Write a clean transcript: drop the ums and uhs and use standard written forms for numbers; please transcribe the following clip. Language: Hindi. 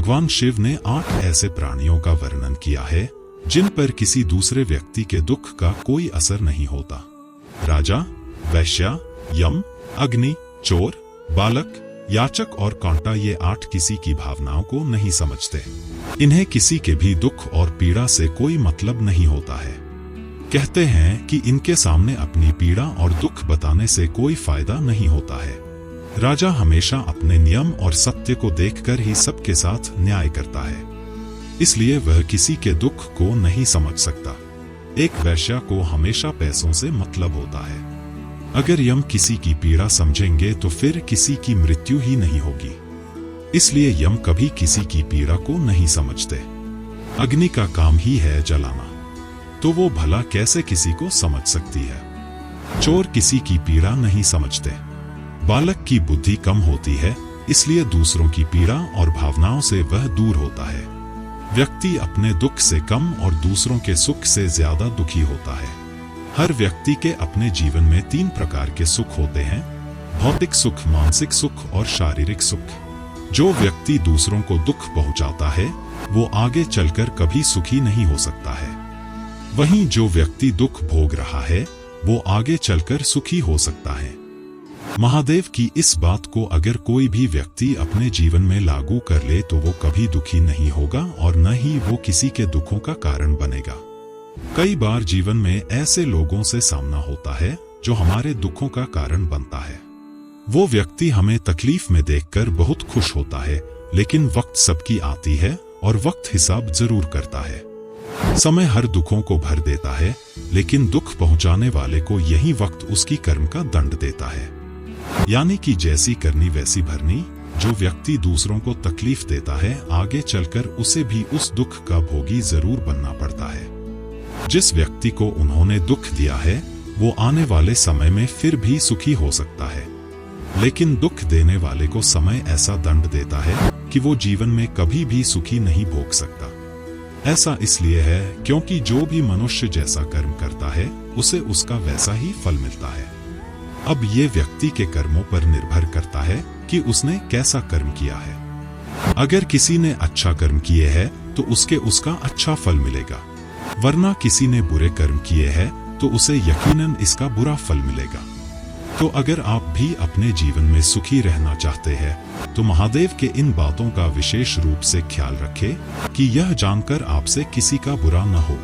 भगवान शिव ने 8 ऐसे प्राणियों का वर्णन किया है जिन पर किसी दूसरे व्यक्ति के दुख का कोई असर नहीं होता। राजा, वैश्या, यम, अग्नि, चोर, बालक, याचक और कांटा, ये 8 किसी की भावनाओं को नहीं समझते। इन्हें किसी के भी दुख और पीड़ा से कोई मतलब नहीं होता है। कहते हैं कि इनके सामने अपनी पीड़ा और दुख बताने से कोई फायदा नहीं होता है। राजा हमेशा अपने नियम और सत्य को देखकर ही सबके साथ न्याय करता है, इसलिए वह किसी के दुख को नहीं समझ सकता। एक वैश्या को हमेशा पैसों से मतलब होता है। अगर यम किसी की पीड़ा समझेंगे तो फिर किसी की मृत्यु ही नहीं होगी, इसलिए यम कभी किसी की पीड़ा को नहीं समझते। अग्नि का काम ही है जलाना, तो वो भला कैसे किसी को समझ सकती है। चोर किसी की पीड़ा नहीं समझते। बालक की बुद्धि कम होती है, इसलिए दूसरों की पीड़ा और भावनाओं से वह दूर होता है। व्यक्ति अपने दुख से कम और दूसरों के सुख से ज्यादा दुखी होता है। हर व्यक्ति के अपने जीवन में 3 प्रकार के सुख होते हैं: भौतिक सुख, मानसिक सुख और शारीरिक सुख। जो व्यक्ति दूसरों को दुख पहुंचाता है वो आगे चलकर कभी सुखी नहीं हो सकता है। वहीं जो व्यक्ति दुख भोग रहा है वो आगे चलकर सुखी हो सकता है। महादेव की इस बात को अगर कोई भी व्यक्ति अपने जीवन में लागू कर ले तो वो कभी दुखी नहीं होगा और न ही वो किसी के दुखों का कारण बनेगा। कई बार जीवन में ऐसे लोगों से सामना होता है जो हमारे दुखों का कारण बनता है। वो व्यक्ति हमें तकलीफ में देखकर बहुत खुश होता है, लेकिन वक्त सबकी आती है और वक्त हिसाब जरूर करता है। समय हर दुखों को भर देता है, लेकिन दुख पहुंचाने वाले को यही वक्त उसकी कर्म का दंड देता है। यानी कि जैसी करनी वैसी भरनी। जो व्यक्ति दूसरों को तकलीफ देता है आगे चलकर उसे भी उस दुख का भोगी जरूर बनना पड़ता है। जिस व्यक्ति को उन्होंने दुख दिया है वो आने वाले समय में फिर भी सुखी हो सकता है, लेकिन दुख देने वाले को समय ऐसा दंड देता है कि वो जीवन में कभी भी सुखी नहीं भोग सकता। ऐसा इसलिए है क्योंकि जो भी मनुष्य जैसा कर्म करता है उसे उसका वैसा ही फल मिलता है। अब ये व्यक्ति के कर्मों पर निर्भर करता है कि उसने कैसा कर्म किया है। अगर किसी ने अच्छा कर्म किए है तो उसका अच्छा फल मिलेगा, वरना किसी ने बुरे कर्म किए हैं तो उसे यकीनन इसका बुरा फल मिलेगा। तो अगर आप भी अपने जीवन में सुखी रहना चाहते हैं तो महादेव के इन बातों का विशेष रूप से ख्याल रखें कि यह जानकर आपसे किसी का बुरा न हो।